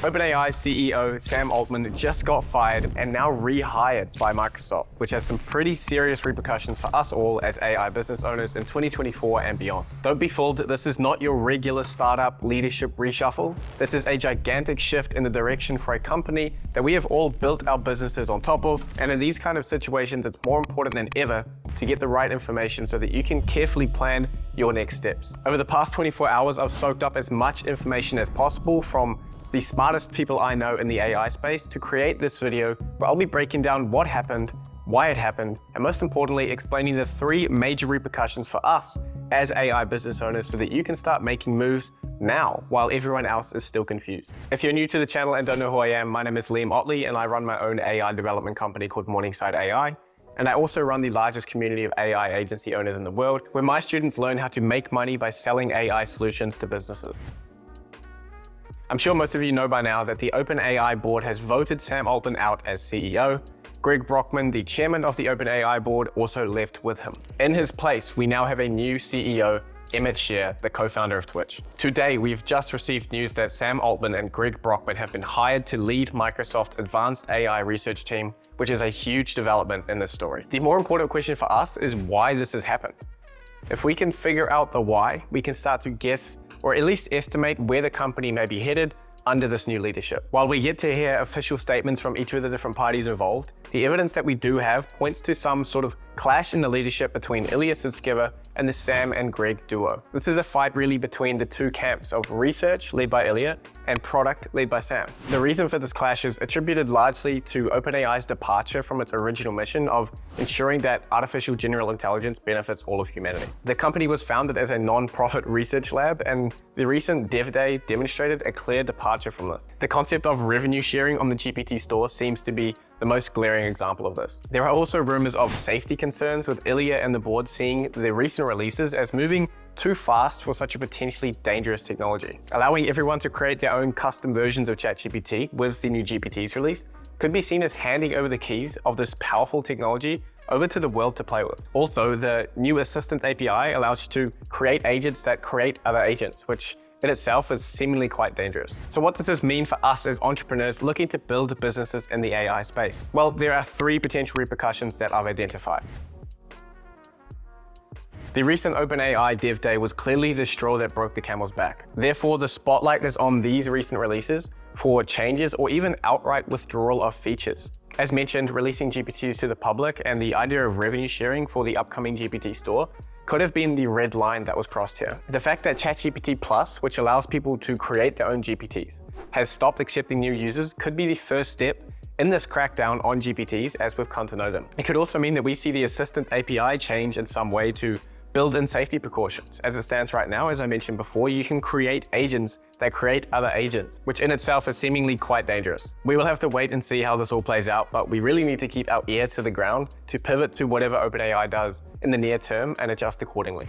OpenAI CEO Sam Altman just got fired and now rehired by Microsoft, which has some pretty serious repercussions for us all as AI business owners in 2024 and beyond. Don't be fooled, this is not your regular startup leadership reshuffle. This is a gigantic shift in the direction for a company that we have all built our businesses on top of, and in these kind of situations, it's more important than ever to get the right information so that you can carefully plan your next steps. Over the past 24 hours, I've soaked up as much information as possible from the smartest people I know in the AI space to create this video where I'll be breaking down what happened, why it happened, and most importantly, explaining the 3 major repercussions for us as AI business owners so that you can start making moves now while everyone else is still confused. If you're new to the channel and don't know who I am, my name is Sam Ottley and I run my own AI development company called Morningside AI. And I also run the largest community of AI agency owners in the world, where my students learn how to make money by selling AI solutions to businesses. I'm sure most of you know by now that the OpenAI board has voted Sam Altman out as CEO. Greg Brockman, the chairman of the OpenAI board, also left with him. In his place, we now have a new CEO, Emmett Shear, the co-founder of Twitch. Today, we've just received news that Sam Altman and Greg Brockman have been hired to lead Microsoft's advanced AI research team, which is a huge development in this story. The more important question for us is why this has happened. If we can figure out the why, we can start to guess or at least estimate where the company may be headed under this new leadership. While we get to hear official statements from each of the different parties involved, the evidence that we do have points to some sort of clash in the leadership between Ilya Sutskever and the Sam and Greg duo. This is a fight really between the 2 camps of research led by Ilya and product led by Sam. The reason for this clash is attributed largely to OpenAI's departure from its original mission of ensuring that artificial general intelligence benefits all of humanity. The company was founded as a non-profit research lab, and the recent Dev Day demonstrated a clear departure from this. The concept of revenue sharing on the GPT store seems to be the most glaring example of this. There are also rumors of safety concerns, with Ilya and the board seeing the recent releases as moving too fast for such a potentially dangerous technology. Allowing everyone to create their own custom versions of ChatGPT with the new GPTs release could be seen as handing over the keys of this powerful technology over to the world to play with. Also, the new Assistant API allows you to create agents that create other agents, which in itself is seemingly quite dangerous. So what does this mean for us as entrepreneurs looking to build businesses in the AI space? Well, there are 3 potential repercussions that I've identified. The recent OpenAI Dev Day was clearly the straw that broke the camel's back. Therefore, the spotlight is on these recent releases for changes or even outright withdrawal of features. As mentioned, releasing GPTs to the public and the idea of revenue sharing for the upcoming GPT store could have been the red line that was crossed here. The fact that ChatGPT Plus, which allows people to create their own GPTs, has stopped accepting new users could be the first step in this crackdown on GPTs as we've come to know them. It could also mean that we see the Assistant API change in some way to build in safety precautions. As it stands right now, as I mentioned before, you can create agents that create other agents, which in itself is seemingly quite dangerous. We will have to wait and see how this all plays out, but we really need to keep our ear to the ground to pivot to whatever OpenAI does in the near term and adjust accordingly.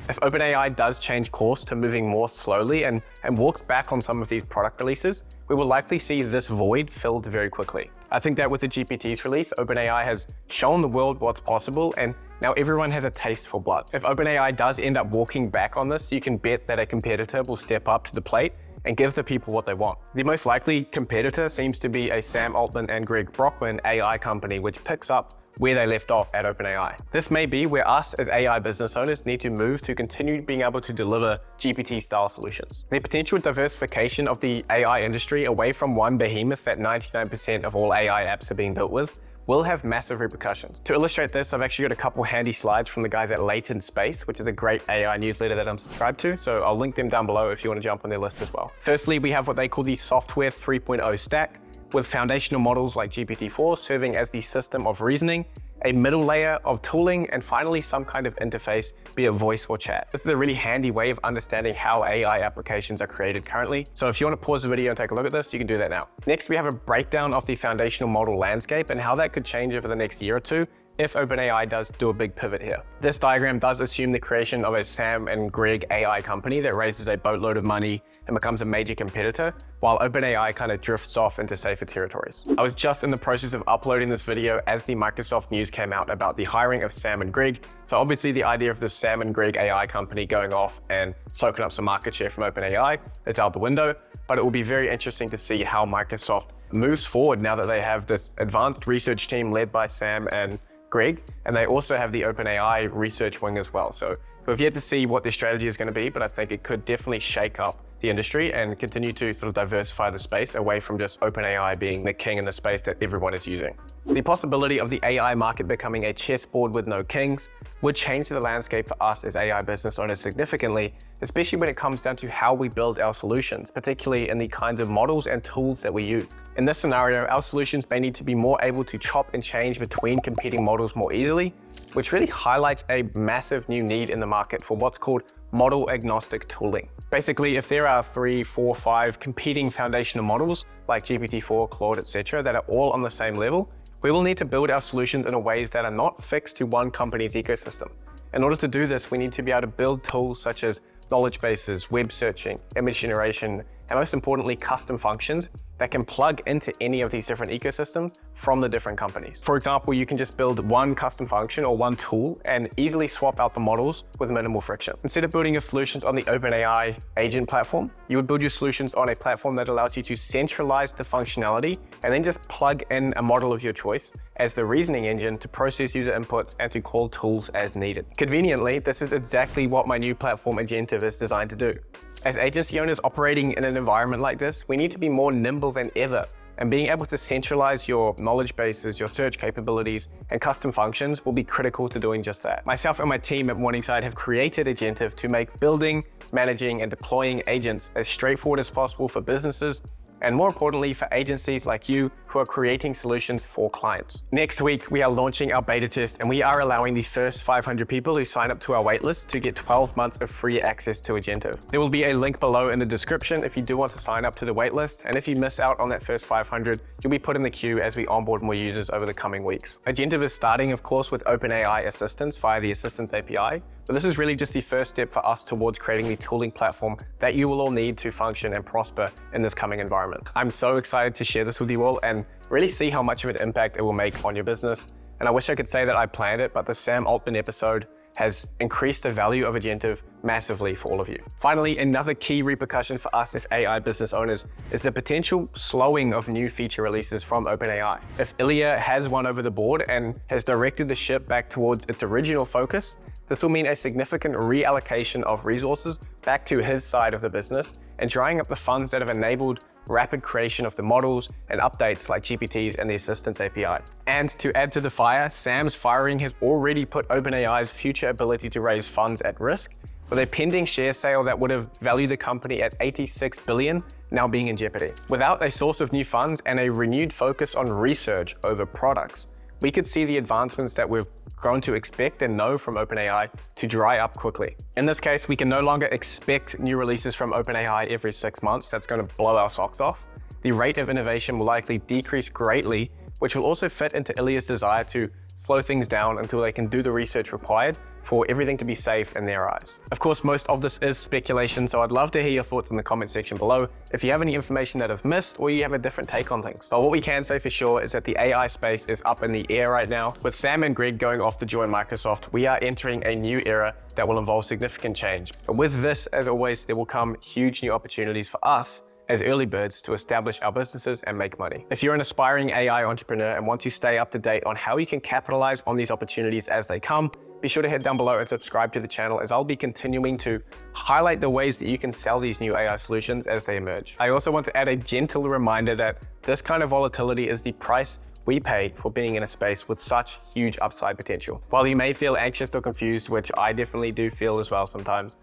If OpenAI does change course to moving more slowly and walks back on some of these product releases, we will likely see this void filled very quickly. I think that with the GPT's release, OpenAI has shown the world what's possible, and now everyone has a taste for blood. If OpenAI does end up walking back on this, you can bet that a competitor will step up to the plate and give the people what they want. The most likely competitor seems to be a Sam Altman and Greg Brockman AI company, which picks up where they left off at OpenAI. This may be where us as AI business owners need to move to continue being able to deliver GPT-style solutions. The potential diversification of the AI industry away from one behemoth that 99% of all AI apps are being built with will have massive repercussions. To illustrate this, I've actually got a couple handy slides from the guys at Latent Space, which is a great AI newsletter that I'm subscribed to, so I'll link them down below if you want to jump on their list as well. Firstly, we have what they call the Software 3.0 stack, with foundational models like GPT-4 serving as the system of reasoning, a middle layer of tooling, and finally some kind of interface, be it voice or chat. This is a really handy way of understanding how AI applications are created currently. So if you want to pause the video and take a look at this, you can do that now. Next, we have a breakdown of the foundational model landscape and how that could change over the next year or two if OpenAI does do a big pivot here. This diagram does assume the creation of a Sam and Greg AI company that raises a boatload of money, and becomes a major competitor, while OpenAI kind of drifts off into safer territories. I was just in the process of uploading this video as the Microsoft news came out about the hiring of Sam and Greg. So obviously the idea of the Sam and Greg AI company going off and soaking up some market share from OpenAI is out the window, but it will be very interesting to see how Microsoft moves forward now that they have this advanced research team led by Sam and Greg, and they also have the OpenAI research wing as well. So we've yet to see what their strategy is going to be, but I think it could definitely shake up the industry and continue to sort of diversify the space away from just OpenAI being the king in the space that everyone is using. The possibility of the AI market becoming a chessboard with no kings would change the landscape for us as AI business owners significantly, especially when it comes down to how we build our solutions, particularly in the kinds of models and tools that we use. In this scenario, our solutions may need to be more able to chop and change between competing models more easily, which really highlights a massive new need in the market for what's called model agnostic tooling. Basically, if there are 3, 4, 5 competing foundational models like GPT-4, Claude, etc., that are all on the same level, we will need to build our solutions in a ways that are not fixed to one company's ecosystem. In order to do this, we need to be able to build tools such as knowledge bases, web searching, image generation, and most importantly, custom functions that can plug into any of these different ecosystems from the different companies. For example, you can just build one custom function or one tool and easily swap out the models with minimal friction. Instead of building your solutions on the OpenAI agent platform, you would build your solutions on a platform that allows you to centralize the functionality and then just plug in a model of your choice as the reasoning engine to process user inputs and to call tools as needed. Conveniently, this is exactly what my new platform Agentive is designed to do. As agency owners operating in an environment like this, we need to be more nimble than ever, and being able to centralize your knowledge bases, your search capabilities, and custom functions will be critical to doing just that. Myself and my team at Morningside have created Agentive to make building, managing, and deploying agents as straightforward as possible for businesses, and more importantly for agencies like you who are creating solutions for clients. Next week, we are launching our beta test, and we are allowing the first 500 people who sign up to our waitlist to get 12 months of free access to Agentive. There will be a link below in the description if you do want to sign up to the waitlist, and if you miss out on that first 500, you'll be put in the queue as we onboard more users over the coming weeks. Agentive is starting, of course, with OpenAI assistance via the Assistance API, but this is really just the first step for us towards creating the tooling platform that you will all need to function and prosper in this coming environment. I'm so excited to share this with you all and really see how much of an impact it will make on your business. And I wish I could say that I planned it, but the Sam Altman episode has increased the value of Agentive massively for all of you. Finally, another key repercussion for us as AI business owners is the potential slowing of new feature releases from OpenAI. If Ilya has won over the board and has directed the ship back towards its original focus, this will mean a significant reallocation of resources back to his side of the business and drying up the funds that have enabled rapid creation of the models and updates like GPTs and the Assistance API. And to add to the fire, Sam's firing has already put OpenAI's future ability to raise funds at risk, with a pending share sale that would have valued the company at $86 billion now being in jeopardy. Without a source of new funds and a renewed focus on research over products, we could see the advancements that we've grown to expect and know from OpenAI to dry up quickly. In this case, we can no longer expect new releases from OpenAI every 6 months. That's going to blow our socks off. The rate of innovation will likely decrease greatly, which will also fit into Ilya's desire to slow things down until they can do the research required for everything to be safe in their eyes. Of course, most of this is speculation, so I'd love to hear your thoughts in the comment section below if you have any information that I've missed or you have a different take on things. But what we can say for sure is that the AI space is up in the air right now. With Sam and Greg going off to join Microsoft, we are entering a new era that will involve significant change. But with this, as always, there will come huge new opportunities for us as early birds to establish our businesses and make money. If you're an aspiring AI entrepreneur and want to stay up to date on how you can capitalize on these opportunities as they come, be sure to head down below and subscribe to the channel, as I'll be continuing to highlight the ways that you can sell these new AI solutions as they emerge. I also want to add a gentle reminder that this kind of volatility is the price we pay for being in a space with such huge upside potential. While you may feel anxious or confused, which I definitely do feel as well sometimes,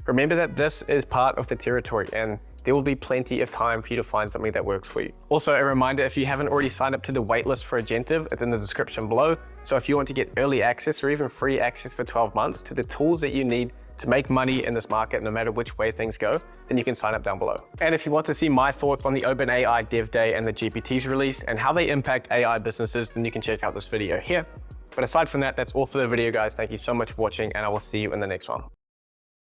remember that this is part of the territory and there will be plenty of time for you to find something that works for you. Also, a reminder, if you haven't already signed up to the waitlist for Agentive, it's in the description below. So if you want to get early access or even free access for 12 months to the tools that you need to make money in this market, no matter which way things go, then you can sign up down below. And if you want to see my thoughts on the OpenAI Dev Day and the GPTs release and how they impact AI businesses, then you can check out this video here. But aside from that, that's all for the video, guys. Thank you so much for watching, and I will see you in the next one.